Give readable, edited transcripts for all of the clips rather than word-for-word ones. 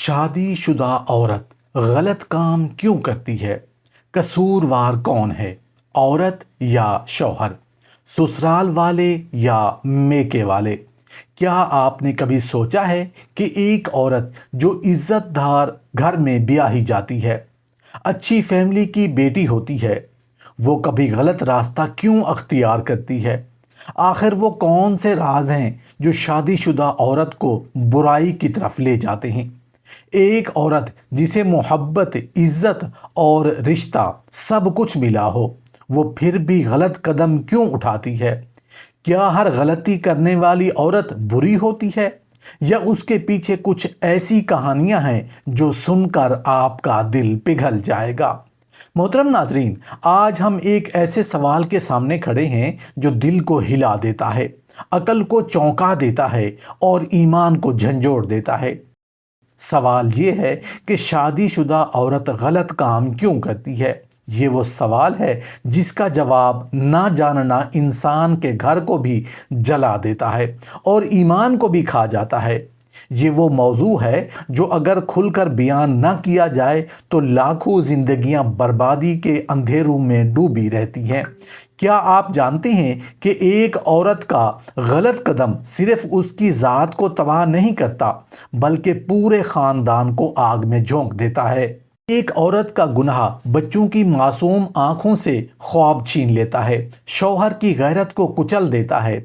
شادی شدہ عورت غلط کام کیوں کرتی ہے؟ قصوروار کون ہے؟ عورت یا شوہر؟ سسرال والے یا میکے والے؟ کیا آپ نے کبھی سوچا ہے کہ ایک عورت جو عزت دار گھر میں بیاہی جاتی ہے، اچھی فیملی کی بیٹی ہوتی ہے، وہ کبھی غلط راستہ کیوں اختیار کرتی ہے؟ آخر وہ کون سے راز ہیں جو شادی شدہ عورت کو برائی کی طرف لے جاتے ہیں؟ ایک عورت جسے محبت، عزت اور رشتہ سب کچھ ملا ہو، وہ پھر بھی غلط قدم کیوں اٹھاتی ہے؟ کیا ہر غلطی کرنے والی عورت بری ہوتی ہے، یا اس کے پیچھے کچھ ایسی کہانیاں ہیں جو سن کر آپ کا دل پگھل جائے گا؟ محترم ناظرین، آج ہم ایک ایسے سوال کے سامنے کھڑے ہیں جو دل کو ہلا دیتا ہے، عقل کو چونکا دیتا ہے اور ایمان کو جھنجھوڑ دیتا ہے۔ سوال یہ ہے کہ شادی شدہ عورت غلط کام کیوں کرتی ہے؟ یہ وہ سوال ہے جس کا جواب نہ جاننا انسان کے گھر کو بھی جلا دیتا ہے اور ایمان کو بھی کھا جاتا ہے۔ یہ وہ موضوع ہے جو اگر کھل کر بیان نہ کیا جائے تو لاکھوں زندگیاں بربادی کے اندھیروں میں ڈوبی رہتی ہیں۔ کیا آپ جانتے ہیں کہ ایک عورت کا غلط قدم صرف اس کی ذات کو تباہ نہیں کرتا بلکہ پورے خاندان کو آگ میں جھونک دیتا ہے؟ ایک عورت کا گناہ بچوں کی معصوم آنکھوں سے خواب چھین لیتا ہے، شوہر کی غیرت کو کچل دیتا ہے،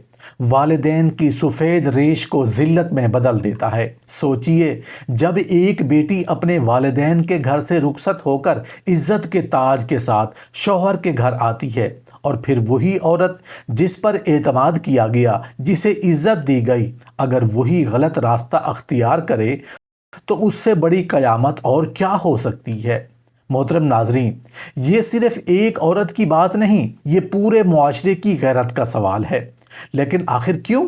والدین کی سفید ریش کو ذلت میں بدل دیتا ہے۔ سوچئے، جب ایک بیٹی اپنے والدین کے گھر سے رخصت ہو کر عزت کے تاج کے ساتھ شوہر کے گھر آتی ہے، اور پھر وہی عورت جس پر اعتماد کیا گیا، جسے عزت دی گئی، اگر وہی غلط راستہ اختیار کرے تو اس سے بڑی قیامت اور کیا ہو سکتی ہے؟ محترم ناظرین، یہ صرف ایک عورت کی بات نہیں، یہ پورے معاشرے کی غیرت کا سوال ہے۔ لیکن آخر کیوں؟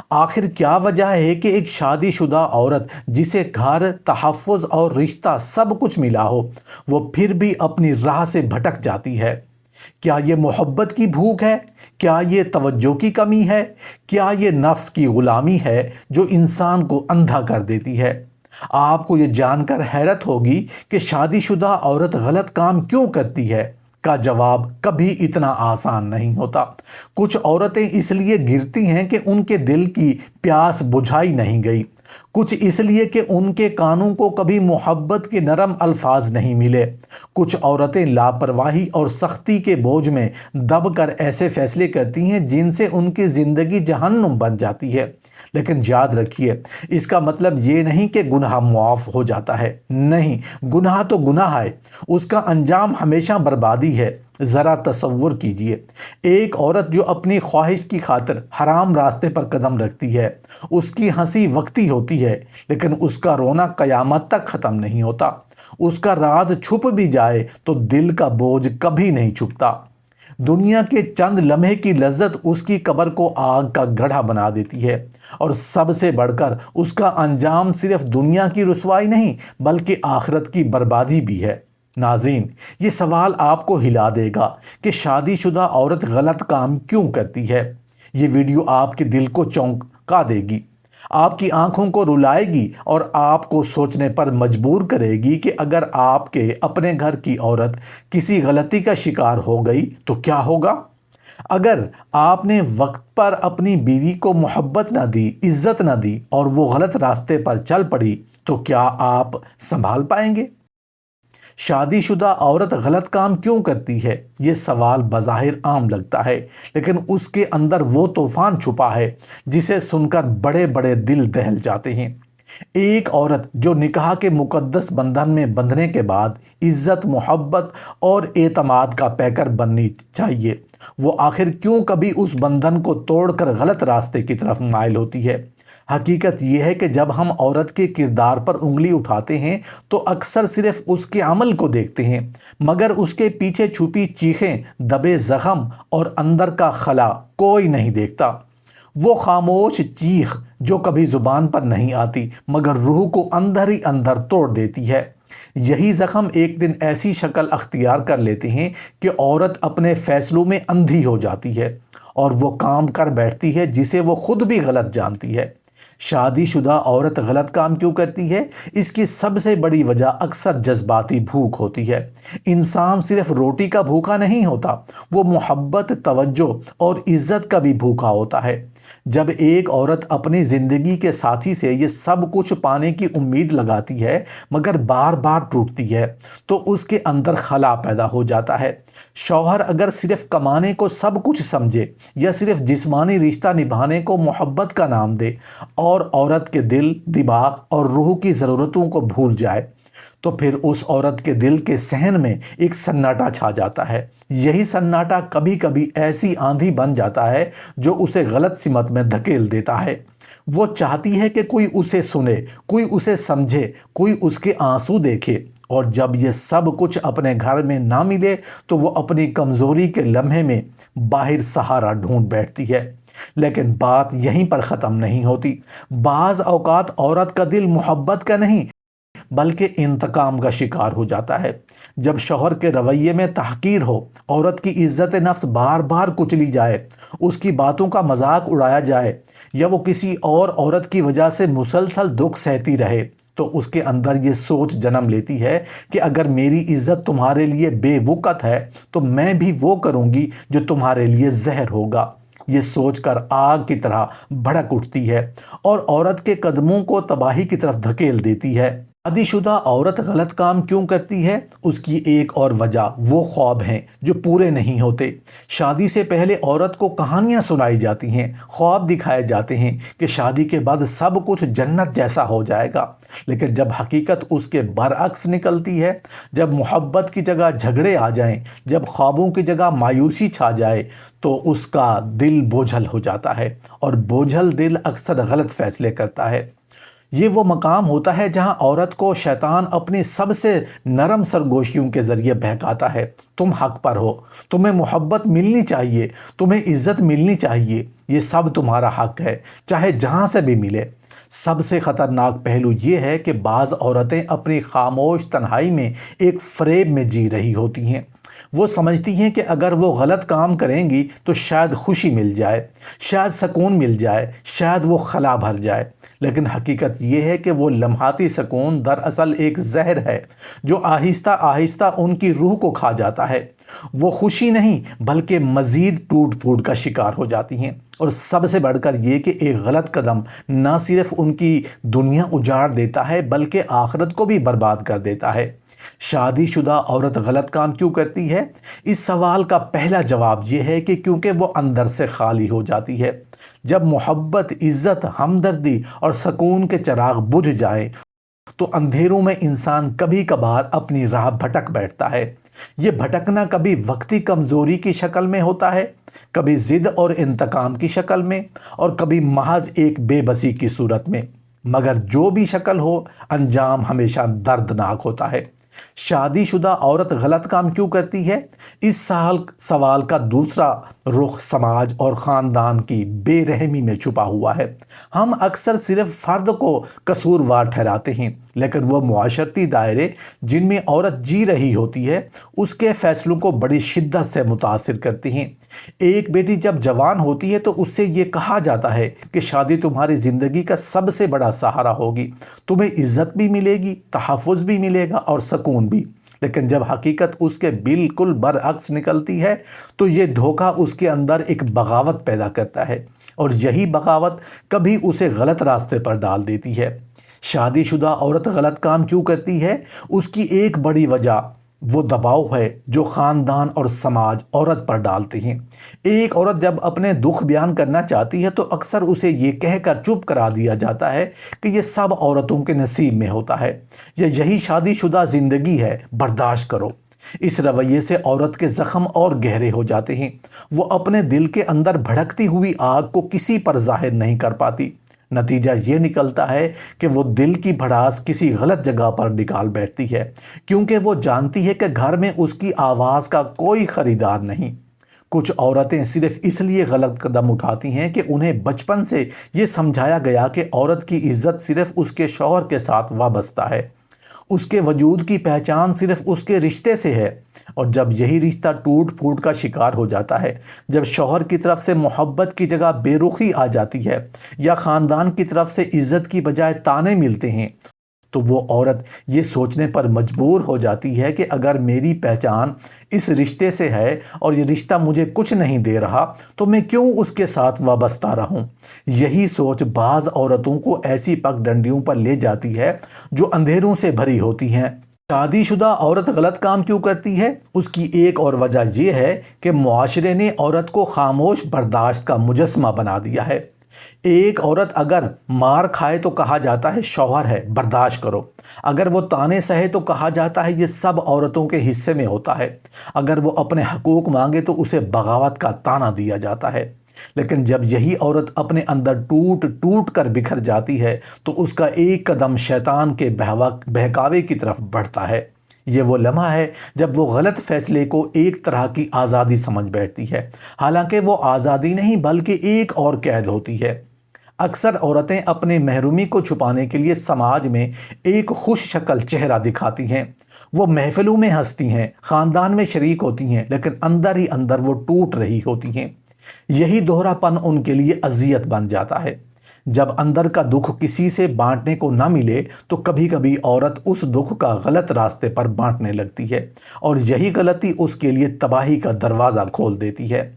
آخر کیا وجہ ہے کہ ایک شادی شدہ عورت جسے گھر، تحفظ اور رشتہ سب کچھ ملا ہو، وہ پھر بھی اپنی راہ سے بھٹک جاتی ہے؟ کیا یہ محبت کی بھوک ہے؟ کیا یہ توجہ کی کمی ہے؟ کیا یہ نفس کی غلامی ہے جو انسان کو اندھا کر دیتی ہے؟ آپ کو یہ جان کر حیرت ہوگی کہ شادی شدہ عورت غلط کام کیوں کرتی ہے کا جواب کبھی اتنا آسان نہیں ہوتا۔ کچھ عورتیں اس لیے گرتی ہیں کہ ان کے دل کی پیاس بجھائی نہیں گئی، کچھ اس لیے کہ ان کے کانوں کو کبھی محبت کے نرم الفاظ نہیں ملے، کچھ عورتیں لاپرواہی اور سختی کے بوجھ میں دب کر ایسے فیصلے کرتی ہیں جن سے ان کی زندگی جہنم بن جاتی ہے۔ لیکن یاد رکھیے، اس کا مطلب یہ نہیں کہ گناہ معاف ہو جاتا ہے، نہیں، گناہ تو گناہ ہے، اس کا انجام ہمیشہ بربادی ہے۔ ذرا تصور کیجئے، ایک عورت جو اپنی خواہش کی خاطر حرام راستے پر قدم رکھتی ہے، اس کی ہنسی وقتی ہوتی ہے لیکن اس کا رونا قیامت تک ختم نہیں ہوتا۔ اس کا راز چھپ بھی جائے تو دل کا بوجھ کبھی نہیں چھپتا۔ دنیا کے چند لمحے کی لذت اس کی قبر کو آگ کا گڑھا بنا دیتی ہے، اور سب سے بڑھ کر اس کا انجام صرف دنیا کی رسوائی نہیں بلکہ آخرت کی بربادی بھی ہے۔ ناظرین، یہ سوال آپ کو ہلا دے گا کہ شادی شدہ عورت غلط کام کیوں کرتی ہے۔ یہ ویڈیو آپ کے دل کو چونکا دے گی، آپ کی آنکھوں کو رلائے گی اور آپ کو سوچنے پر مجبور کرے گی کہ اگر آپ کے اپنے گھر کی عورت کسی غلطی کا شکار ہو گئی تو کیا ہوگا؟ اگر آپ نے وقت پر اپنی بیوی کو محبت نہ دی، عزت نہ دی اور وہ غلط راستے پر چل پڑی تو کیا آپ سنبھال پائیں گے؟ شادی شدہ عورت غلط کام کیوں کرتی ہے؟ یہ سوال بظاہر عام لگتا ہے، لیکن اس کے اندر وہ طوفان چھپا ہے جسے سن کر بڑے بڑے دل دہل جاتے ہیں۔ ایک عورت جو نکاح کے مقدس بندھن میں بندھنے کے بعد عزت، محبت اور اعتماد کا پیکر بننی چاہیے، وہ آخر کیوں کبھی اس بندھن کو توڑ کر غلط راستے کی طرف مائل ہوتی ہے؟ حقیقت یہ ہے کہ جب ہم عورت کے کردار پر انگلی اٹھاتے ہیں تو اکثر صرف اس کے عمل کو دیکھتے ہیں، مگر اس کے پیچھے چھپی چیخیں، دبے زخم اور اندر کا خلا کوئی نہیں دیکھتا۔ وہ خاموش چیخ جو کبھی زبان پر نہیں آتی مگر روح کو اندر ہی اندر توڑ دیتی ہے۔ یہی زخم ایک دن ایسی شکل اختیار کر لیتے ہیں کہ عورت اپنے فیصلوں میں اندھی ہو جاتی ہے اور وہ کام کر بیٹھتی ہے جسے وہ خود بھی غلط جانتی ہے۔ شادی شدہ عورت غلط کام کیوں کرتی ہے؟ اس کی سب سے بڑی وجہ اکثر جذباتی بھوک ہوتی ہے۔ انسان صرف روٹی کا بھوکا نہیں ہوتا، وہ محبت، توجہ اور عزت کا بھی بھوکا ہوتا ہے۔ جب ایک عورت اپنی زندگی کے ساتھی سے یہ سب کچھ پانے کی امید لگاتی ہے مگر بار بار ٹوٹتی ہے تو اس کے اندر خلا پیدا ہو جاتا ہے۔ شوہر اگر صرف کمانے کو سب کچھ سمجھے یا صرف جسمانی رشتہ نبھانے کو محبت کا نام دے اور عورت کے دل، دماغ اور روح کی ضرورتوں کو بھول جائے تو پھر اس عورت کے دل کے صحن میں ایک سناٹا چھا جاتا ہے۔ یہی سناٹا کبھی کبھی ایسی آندھی بن جاتا ہے جو اسے غلط سمت میں دھکیل دیتا ہے۔ وہ چاہتی ہے کہ کوئی اسے سنے، کوئی اسے سمجھے، کوئی اس کے آنسو دیکھے، اور جب یہ سب کچھ اپنے گھر میں نہ ملے تو وہ اپنی کمزوری کے لمحے میں باہر سہارا ڈھونڈ بیٹھتی ہے۔ لیکن بات یہیں پر ختم نہیں ہوتی۔ بعض اوقات عورت کا دل محبت کا نہیں بلکہ انتقام کا شکار ہو جاتا ہے۔ جب شوہر کے رویے میں تحقیر ہو، عورت کی عزت نفس بار بار کچلی جائے، اس کی باتوں کا مذاق اڑایا جائے یا وہ کسی اور عورت کی وجہ سے مسلسل دکھ سہتی رہے تو اس کے اندر یہ سوچ جنم لیتی ہے کہ اگر میری عزت تمہارے لیے بے وقت ہے تو میں بھی وہ کروں گی جو تمہارے لیے زہر ہوگا۔ یہ سوچ کر آگ کی طرح بھڑک اٹھتی ہے اور عورت کے قدموں کو تباہی کی طرف دھکیل دیتی ہے۔ شادی شدہ عورت غلط کام کیوں کرتی ہے؟ اس کی ایک اور وجہ وہ خواب ہیں جو پورے نہیں ہوتے۔ شادی سے پہلے عورت کو کہانیاں سنائی جاتی ہیں، خواب دکھائے جاتے ہیں کہ شادی کے بعد سب کچھ جنت جیسا ہو جائے گا، لیکن جب حقیقت اس کے برعکس نکلتی ہے، جب محبت کی جگہ جھگڑے آ جائیں، جب خوابوں کی جگہ مایوسی چھا جائے تو اس کا دل بوجھل ہو جاتا ہے، اور بوجھل دل اکثر غلط فیصلے کرتا ہے۔ یہ وہ مقام ہوتا ہے جہاں عورت کو شیطان اپنی سب سے نرم سرگوشیوں کے ذریعے بہکاتا ہے۔ تم حق پر ہو، تمہیں محبت ملنی چاہیے، تمہیں عزت ملنی چاہیے، یہ سب تمہارا حق ہے، چاہے جہاں سے بھی ملے۔ سب سے خطرناک پہلو یہ ہے کہ بعض عورتیں اپنی خاموش تنہائی میں ایک فریب میں جی رہی ہوتی ہیں۔ وہ سمجھتی ہیں کہ اگر وہ غلط کام کریں گی تو شاید خوشی مل جائے، شاید سکون مل جائے، شاید وہ خلا بھر جائے، لیکن حقیقت یہ ہے کہ وہ لمحاتی سکون دراصل ایک زہر ہے جو آہستہ آہستہ ان کی روح کو کھا جاتا ہے۔ وہ خوشی نہیں بلکہ مزید ٹوٹ پھوٹ کا شکار ہو جاتی ہیں، اور سب سے بڑھ کر یہ کہ ایک غلط قدم نہ صرف ان کی دنیا اجاڑ دیتا ہے بلکہ آخرت کو بھی برباد کر دیتا ہے۔ شادی شدہ عورت غلط کام کیوں کرتی ہے؟ اس سوال کا پہلا جواب یہ ہے کہ کیونکہ وہ اندر سے خالی ہو جاتی ہے۔ جب محبت، عزت، ہمدردی اور سکون کے چراغ بجھ جائیں تو اندھیروں میں انسان کبھی کبھار اپنی راہ بھٹک بیٹھتا ہے۔ یہ بھٹکنا کبھی وقتی کمزوری کی شکل میں ہوتا ہے، کبھی ضد اور انتقام کی شکل میں، اور کبھی محض ایک بے بسی کی صورت میں، مگر جو بھی شکل ہو انجام ہمیشہ دردناک ہوتا ہے۔ شادی شدہ عورت غلط کام کیوں کرتی ہے؟ اس سوال کا دوسرا رخ سماج اور خاندان کی بے رحمی میں چھپا ہوا ہے۔ ہم اکثر صرف فرد کو قصوروار ٹھہراتے ہیں، لیکن وہ معاشرتی دائرے جن میں عورت جی رہی ہوتی ہے اس کے فیصلوں کو بڑی شدت سے متاثر کرتے ہیں۔ ایک بیٹی جب جوان ہوتی ہے تو اس سے یہ کہا جاتا ہے کہ شادی تمہاری زندگی کا سب سے بڑا سہارا ہوگی، تمہیں عزت بھی ملے گی، تحفظ بھی ملے گا اور سکون بھی۔ لیکن جب حقیقت اس کے بالکل برعکس نکلتی ہے تو یہ دھوکہ اس کے اندر ایک بغاوت پیدا کرتا ہے، اور یہی بغاوت کبھی اسے غلط راستے پر ڈال دیتی ہے۔ شادی شدہ عورت غلط کام کیوں کرتی ہے؟ اس کی ایک بڑی وجہ وہ دباؤ ہے جو خاندان اور سماج عورت پر ڈالتے ہیں۔ ایک عورت جب اپنے دکھ بیان کرنا چاہتی ہے تو اکثر اسے یہ کہہ کر چپ کرا دیا جاتا ہے کہ یہ سب عورتوں کے نصیب میں ہوتا ہے، یا یہی شادی شدہ زندگی ہے، برداشت کرو۔ اس رویے سے عورت کے زخم اور گہرے ہو جاتے ہیں۔ وہ اپنے دل کے اندر بھڑکتی ہوئی آگ کو کسی پر ظاہر نہیں کر پاتی۔ نتیجہ یہ نکلتا ہے کہ وہ دل کی بھڑاس کسی غلط جگہ پر نکال بیٹھتی ہے، کیونکہ وہ جانتی ہے کہ گھر میں اس کی آواز کا کوئی خریدار نہیں۔ کچھ عورتیں صرف اس لیے غلط قدم اٹھاتی ہیں کہ انہیں بچپن سے یہ سمجھایا گیا کہ عورت کی عزت صرف اس کے شوہر کے ساتھ وابستہ ہے۔ اس کے وجود کی پہچان صرف اس کے رشتے سے ہے، اور جب یہی رشتہ ٹوٹ پھوٹ کا شکار ہو جاتا ہے، جب شوہر کی طرف سے محبت کی جگہ بے رخی آ جاتی ہے، یا خاندان کی طرف سے عزت کی بجائے طعنے ملتے ہیں، تو وہ عورت یہ سوچنے پر مجبور ہو جاتی ہے کہ اگر میری پہچان اس رشتے سے ہے اور یہ رشتہ مجھے کچھ نہیں دے رہا تو میں کیوں اس کے ساتھ وابستہ رہوں۔ یہی سوچ بعض عورتوں کو ایسی پگ ڈنڈیوں پر لے جاتی ہے جو اندھیروں سے بھری ہوتی ہیں۔ شادی شدہ عورت غلط کام کیوں کرتی ہے؟ اس کی ایک اور وجہ یہ ہے کہ معاشرے نے عورت کو خاموش برداشت کا مجسمہ بنا دیا ہے۔ ایک عورت اگر مار کھائے تو کہا جاتا ہے شوہر ہے، برداشت کرو۔ اگر وہ طعنے سہے تو کہا جاتا ہے یہ سب عورتوں کے حصے میں ہوتا ہے۔ اگر وہ اپنے حقوق مانگے تو اسے بغاوت کا طعنہ دیا جاتا ہے۔ لیکن جب یہی عورت اپنے اندر ٹوٹ ٹوٹ کر بکھر جاتی ہے تو اس کا ایک قدم شیطان کے بہکاوے کی طرف بڑھتا ہے۔ یہ وہ لمحہ ہے جب وہ غلط فیصلے کو ایک طرح کی آزادی سمجھ بیٹھتی ہے، حالانکہ وہ آزادی نہیں بلکہ ایک اور قید ہوتی ہے۔ اکثر عورتیں اپنے محرومی کو چھپانے کے لیے سماج میں ایک خوش شکل چہرہ دکھاتی ہیں۔ وہ محفلوں میں ہنستی ہیں، خاندان میں شریک ہوتی ہیں، لیکن اندر ہی اندر وہ ٹوٹ رہی ہوتی ہیں۔ یہی دوہرا پن ان کے لیے اذیت بن جاتا ہے۔ جب اندر کا دکھ کسی سے بانٹنے کو نہ ملے تو کبھی کبھی عورت اس دکھ کا غلط راستے پر بانٹنے لگتی ہے، اور یہی غلطی اس کے لیے تباہی کا دروازہ کھول دیتی ہے۔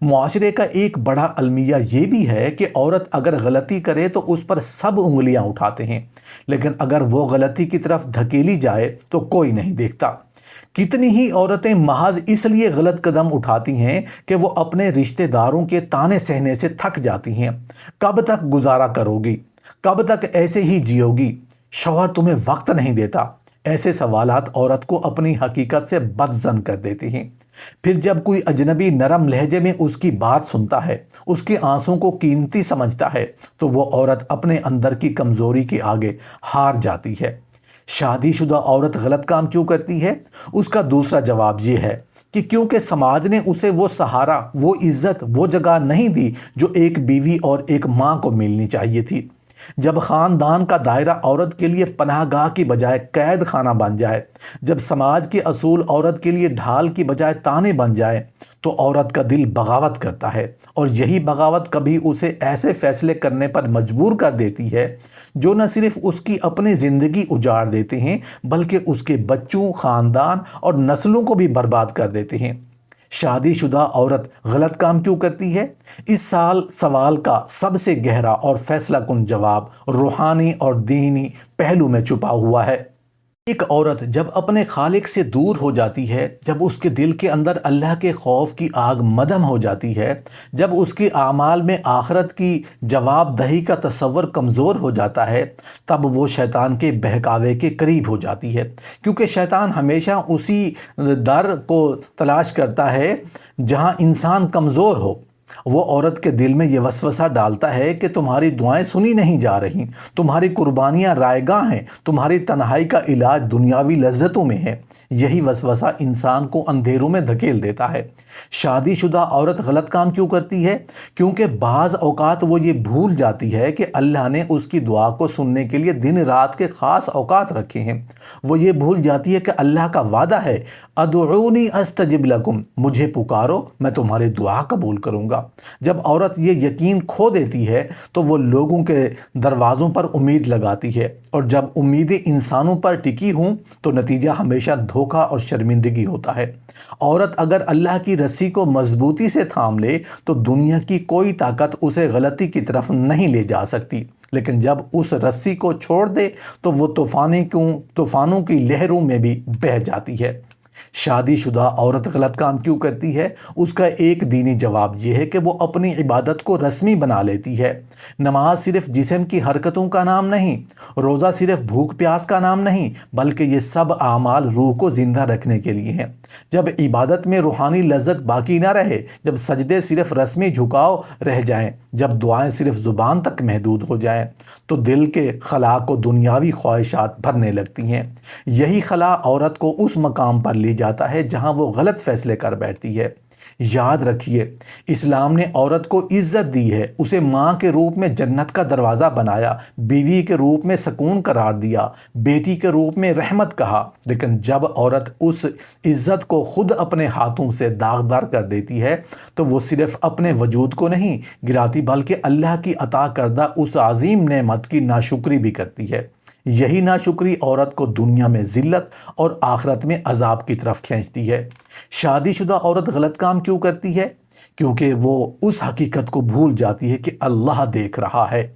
معاشرے کا ایک بڑا المیہ یہ بھی ہے کہ عورت اگر غلطی کرے تو اس پر سب انگلیاں اٹھاتے ہیں، لیکن اگر وہ غلطی کی طرف دھکیلی جائے تو کوئی نہیں دیکھتا۔ کتنی ہی عورتیں محض اس لیے غلط قدم اٹھاتی ہیں کہ وہ اپنے رشتہ داروں کے طعنے سہنے سے تھک جاتی ہیں۔ کب تک گزارا کرو گی؟ کب تک ایسے ہی جیو گی؟ شوہر تمہیں وقت نہیں دیتا۔ ایسے سوالات عورت کو اپنی حقیقت سے بدظن کر دیتے ہیں۔ پھر جب کوئی اجنبی نرم لہجے میں اس کی بات سنتا ہے، اس کے آنسوں کو قیمتی سمجھتا ہے، تو وہ عورت اپنے اندر کی کمزوری کے آگے ہار جاتی ہے۔ شادی شدہ عورت غلط کام کیوں کرتی ہے؟ اس کا دوسرا جواب یہ ہے کہ کیونکہ سماج نے اسے وہ سہارا، وہ عزت، وہ جگہ نہیں دی جو ایک بیوی اور ایک ماں کو ملنی چاہیے تھی۔ جب خاندان کا دائرہ عورت کے لیے پناہ گاہ کی بجائے قید خانہ بن جائے، جب سماج کے اصول عورت کے لیے ڈھال کی بجائے تانے بن جائے، تو عورت کا دل بغاوت کرتا ہے، اور یہی بغاوت کبھی اسے ایسے فیصلے کرنے پر مجبور کر دیتی ہے جو نہ صرف اس کی اپنی زندگی اجاڑ دیتے ہیں بلکہ اس کے بچوں، خاندان اور نسلوں کو بھی برباد کر دیتے ہیں۔ شادی شدہ عورت غلط کام کیوں کرتی ہے؟ اس سوال کا سب سے گہرا اور فیصلہ کن جواب روحانی اور دینی پہلو میں چھپا ہوا ہے۔ ایک عورت جب اپنے خالق سے دور ہو جاتی ہے، جب اس کے دل کے اندر اللہ کے خوف کی آگ مدھم ہو جاتی ہے، جب اس کے اعمال میں آخرت کی جواب دہی کا تصور کمزور ہو جاتا ہے، تب وہ شیطان کے بہکاوے کے قریب ہو جاتی ہے، کیونکہ شیطان ہمیشہ اسی در کو تلاش کرتا ہے جہاں انسان کمزور ہو۔ وہ عورت کے دل میں یہ وسوسہ ڈالتا ہے کہ تمہاری دعائیں سنی نہیں جا رہی، تمہاری قربانیاں رائیگاں ہیں، تمہاری تنہائی کا علاج دنیاوی لذتوں میں ہے۔ یہی وسوسہ انسان کو اندھیروں میں دھکیل دیتا ہے۔ شادی شدہ عورت غلط کام کیوں کرتی ہے؟ کیونکہ بعض اوقات وہ یہ بھول جاتی ہے کہ اللہ نے اس کی دعا کو سننے کے لیے دن رات کے خاص اوقات رکھے ہیں۔ وہ یہ بھول جاتی ہے کہ اللہ کا وعدہ ہے، ادعونی استجب لکم، مجھے پکارو میں تمہاری دعا قبول کروں گا۔ جب عورت یہ یقین کھو دیتی ہے تو وہ لوگوں کے دروازوں پر امید لگاتی ہے، اور جب امیدیں انسانوں پر ٹکی ہوں تو نتیجہ ہمیشہ دھوکہ اور شرمندگی ہوتا ہے۔ عورت اگر اللہ کی رسی کو مضبوطی سے تھام لے تو دنیا کی کوئی طاقت اسے غلطی کی طرف نہیں لے جا سکتی، لیکن جب اس رسی کو چھوڑ دے تو وہ طوفانوں کی لہروں میں بھی بہہ جاتی ہے۔ شادی شدہ عورت غلط کام کیوں کرتی ہے؟ اس کا ایک دینی جواب یہ ہے کہ وہ اپنی عبادت کو رسمی بنا لیتی ہے۔ نماز صرف جسم کی حرکتوں کا نام نہیں، روزہ صرف بھوک پیاس کا نام نہیں، بلکہ یہ سب اعمال روح کو زندہ رکھنے کے لیے ہیں۔ جب عبادت میں روحانی لذت باقی نہ رہے، جب سجدے صرف رسمی جھکاؤ رہ جائیں، جب دعائیں صرف زبان تک محدود ہو جائیں، تو دل کے خلا کو دنیاوی خواہشات بھرنے لگتی ہیں۔ یہی خلا عورت کو اس مقام پر لے جاتا ہے جہاں وہ غلط فیصلے کر بیٹھتی ہے۔ یاد رکھیے، اسلام نے عورت کو عزت دی ہے، اسے ماں کے روپ میں جنت کا دروازہ بنایا، بیوی کے روپ میں سکون قرار دیا، بیٹی کے روپ میں رحمت کہا۔ لیکن جب عورت اس عزت کو خود اپنے ہاتھوں سے داغدار کر دیتی ہے تو وہ صرف اپنے وجود کو نہیں گراتی بلکہ اللہ کی عطا کردہ اس عظیم نعمت کی ناشکری بھی کرتی ہے۔ یہی ناشکری عورت کو دنیا میں ذلت اور آخرت میں عذاب کی طرف کھینچتی ہے۔ شادی شدہ عورت غلط کام کیوں کرتی ہے؟ کیونکہ وہ اس حقیقت کو بھول جاتی ہے کہ اللہ دیکھ رہا ہے۔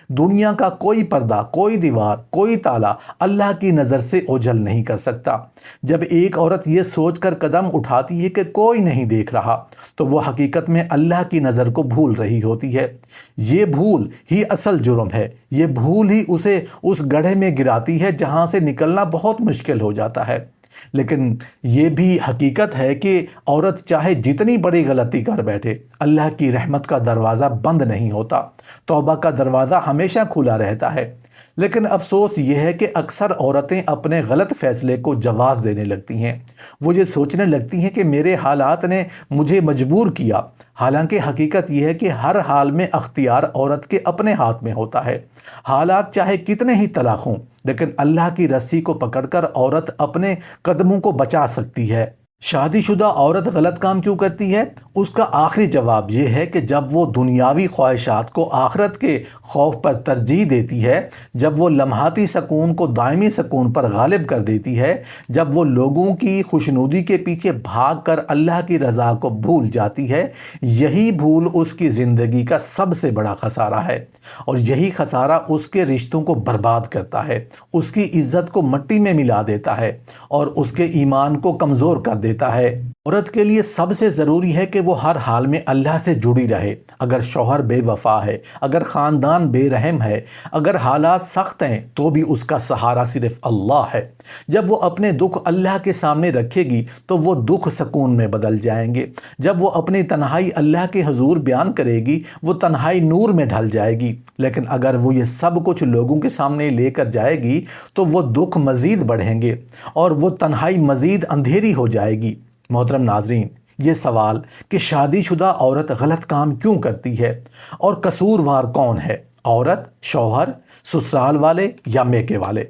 دنیا کا کوئی پردہ، کوئی دیوار، کوئی تالا اللہ کی نظر سے اوجھل نہیں کر سکتا۔ جب ایک عورت یہ سوچ کر قدم اٹھاتی ہے کہ کوئی نہیں دیکھ رہا تو وہ حقیقت میں اللہ کی نظر کو بھول رہی ہوتی ہے۔ یہ بھول ہی اصل جرم ہے، یہ بھول ہی اسے اس گڑھے میں گراتی ہے جہاں سے نکلنا بہت مشکل ہو جاتا ہے۔ لیکن یہ بھی حقیقت ہے کہ عورت چاہے جتنی بڑی غلطی کر بیٹھے، اللہ کی رحمت کا دروازہ بند نہیں ہوتا، توبہ کا دروازہ ہمیشہ کھلا رہتا ہے۔ لیکن افسوس یہ ہے کہ اکثر عورتیں اپنے غلط فیصلے کو جواز دینے لگتی ہیں۔ وہ یہ سوچنے لگتی ہیں کہ میرے حالات نے مجھے مجبور کیا، حالانکہ حقیقت یہ ہے کہ ہر حال میں اختیار عورت کے اپنے ہاتھ میں ہوتا ہے۔ حالات چاہے کتنے ہی تلخ ہوں، لیکن اللہ کی رسی کو پکڑ کر عورت اپنے قدموں کو بچا سکتی ہے۔ شادی شدہ عورت غلط کام کیوں کرتی ہے؟ اس کا آخری جواب یہ ہے کہ جب وہ دنیاوی خواہشات کو آخرت کے خوف پر ترجیح دیتی ہے، جب وہ لمحاتی سکون کو دائمی سکون پر غالب کر دیتی ہے، جب وہ لوگوں کی خوشنودی کے پیچھے بھاگ کر اللہ کی رضا کو بھول جاتی ہے، یہی بھول اس کی زندگی کا سب سے بڑا خسارہ ہے، اور یہی خسارہ اس کے رشتوں کو برباد کرتا ہے، اس کی عزت کو مٹی میں ملا دیتا ہے اور اس کے ایمان کو کمزور کر دیتا ہے۔ عورت کے لیے سب سے ضروری ہے کہ وہ ہر حال میں اللہ سے جڑی رہے۔ اگر شوہر بے وفا ہے، اگر خاندان بے رحم ہے، اگر حالات سخت ہیں، تو بھی اس کا سہارا صرف اللہ ہے۔ جب وہ اپنے دکھ اللہ کے سامنے رکھے گی تو وہ دکھ سکون میں بدل جائیں گے۔ جب وہ اپنی تنہائی اللہ کے حضور بیان کرے گی، وہ تنہائی نور میں ڈھل جائے گی۔ لیکن اگر وہ یہ سب کچھ لوگوں کے سامنے لے کر جائے گی تو وہ دکھ مزید بڑھیں گے اور وہ تنہائی مزید اندھیری ہو جائے گی۔ محترم ناظرین، یہ سوال کہ شادی شدہ عورت غلط کام کیوں کرتی ہے اور قصوروار کون ہے، عورت، شوہر، سسرال والے یا میکے والے،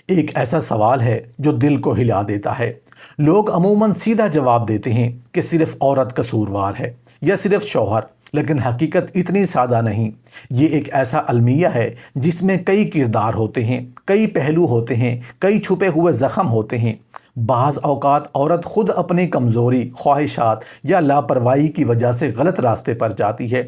ایک ایسا سوال ہے جو دل کو ہلا دیتا ہے۔ لوگ عموماً سیدھا جواب دیتے ہیں کہ صرف عورت قصوروار ہے یا صرف شوہر، لیکن حقیقت اتنی سادہ نہیں۔ یہ ایک ایسا المیہ ہے جس میں کئی کردار ہوتے ہیں، کئی پہلو ہوتے ہیں، کئی چھپے ہوئے زخم ہوتے ہیں۔ بعض اوقات عورت خود اپنی کمزوری، خواہشات یا لاپرواہی کی وجہ سے غلط راستے پر جاتی ہے،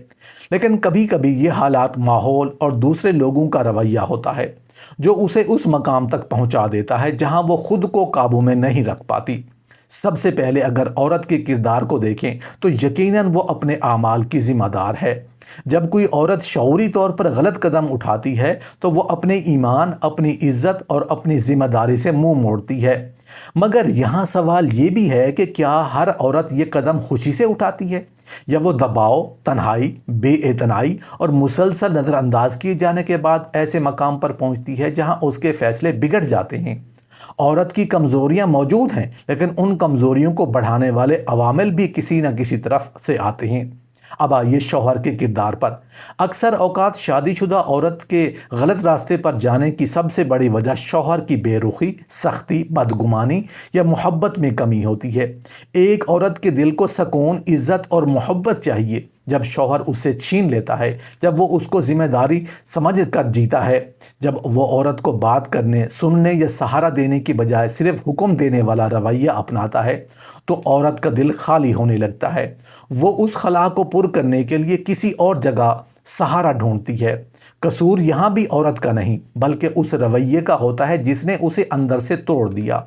لیکن کبھی کبھی یہ حالات ماحول اور دوسرے لوگوں کا رویہ ہوتا ہے جو اسے اس مقام تک پہنچا دیتا ہے جہاں وہ خود کو قابو میں نہیں رکھ پاتی۔ سب سے پہلے اگر عورت کے کردار کو دیکھیں تو یقیناً وہ اپنے اعمال کی ذمہ دار ہے۔ جب کوئی عورت شعوری طور پر غلط قدم اٹھاتی ہے تو وہ اپنے ایمان، اپنی عزت اور اپنی ذمہ داری سے منہ موڑتی ہے۔ مگر یہاں سوال یہ بھی ہے کہ کیا ہر عورت یہ قدم خوشی سے اٹھاتی ہے، یا وہ دباؤ، تنہائی، بے اعتنائی اور مسلسل نظر انداز کیے جانے کے بعد ایسے مقام پر پہنچتی ہے جہاں اس کے فیصلے بگڑ جاتے ہیں؟ عورت کی کمزوریاں موجود ہیں، لیکن ان کمزوریوں کو بڑھانے والے عوامل بھی کسی نہ کسی طرف سے آتے ہیں۔ اب آئیے شوہر کے کردار پر۔ اکثر اوقات شادی شدہ عورت کے غلط راستے پر جانے کی سب سے بڑی وجہ شوہر کی بے رخی، سختی، بدگمانی یا محبت میں کمی ہوتی ہے۔ ایک عورت کے دل کو سکون، عزت اور محبت چاہیے۔ جب شوہر اس سے چھین لیتا ہے، جب وہ اس کو ذمہ داری سمجھ کر جیتا ہے، جب وہ عورت کو بات کرنے، سننے یا سہارا دینے کی بجائے صرف حکم دینے والا رویہ اپناتا ہے، تو عورت کا دل خالی ہونے لگتا ہے۔ وہ اس خلا کو پر کرنے کے لیے کسی اور جگہ سہارا ڈھونڈتی ہے۔ قصور یہاں بھی عورت کا نہیں بلکہ اس رویے کا ہوتا ہے جس نے اسے اندر سے توڑ دیا۔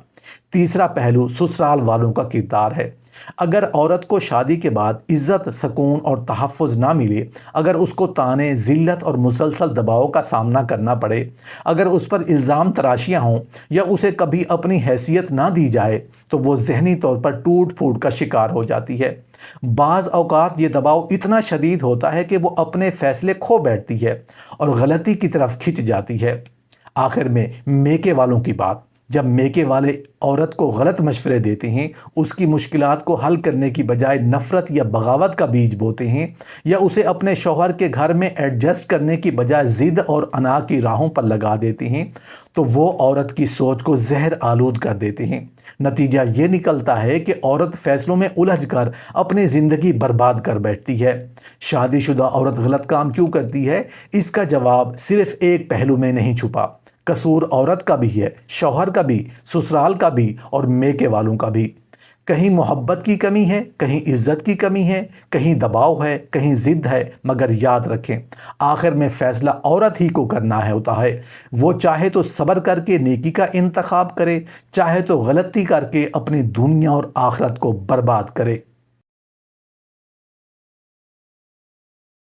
تیسرا پہلو سسرال والوں کا کردار ہے۔ اگر عورت کو شادی کے بعد عزت، سکون اور تحفظ نہ ملے، اگر اس کو طعنے، ذلت اور مسلسل دباؤ کا سامنا کرنا پڑے، اگر اس پر الزام تراشیاں ہوں یا اسے کبھی اپنی حیثیت نہ دی جائے، تو وہ ذہنی طور پر ٹوٹ پھوٹ کا شکار ہو جاتی ہے۔ بعض اوقات یہ دباؤ اتنا شدید ہوتا ہے کہ وہ اپنے فیصلے کھو بیٹھتی ہے اور غلطی کی طرف کھنچ جاتی ہے۔ آخر میں میکے والوں کی بات۔ جب میکے والے عورت کو غلط مشورے دیتے ہیں، اس کی مشکلات کو حل کرنے کی بجائے نفرت یا بغاوت کا بیج بوتے ہیں، یا اسے اپنے شوہر کے گھر میں ایڈجسٹ کرنے کی بجائے ضد اور انا کی راہوں پر لگا دیتے ہیں، تو وہ عورت کی سوچ کو زہر آلود کر دیتے ہیں۔ نتیجہ یہ نکلتا ہے کہ عورت فیصلوں میں الجھ کر اپنی زندگی برباد کر بیٹھتی ہے۔ شادی شدہ عورت غلط کام کیوں کرتی ہے؟ اس کا جواب صرف ایک پہلو میں نہیں چھپا۔ قصور عورت کا بھی ہے، شوہر کا بھی، سسرال کا بھی اور میکے والوں کا بھی۔ کہیں محبت کی کمی ہے، کہیں عزت کی کمی ہے، کہیں دباؤ ہے، کہیں ضد ہے، مگر یاد رکھیں آخر میں فیصلہ عورت ہی کو کرنا ہوتا ہے۔ وہ چاہے تو صبر کر کے نیکی کا انتخاب کرے، چاہے تو غلطی کر کے اپنی دنیا اور آخرت کو برباد کرے۔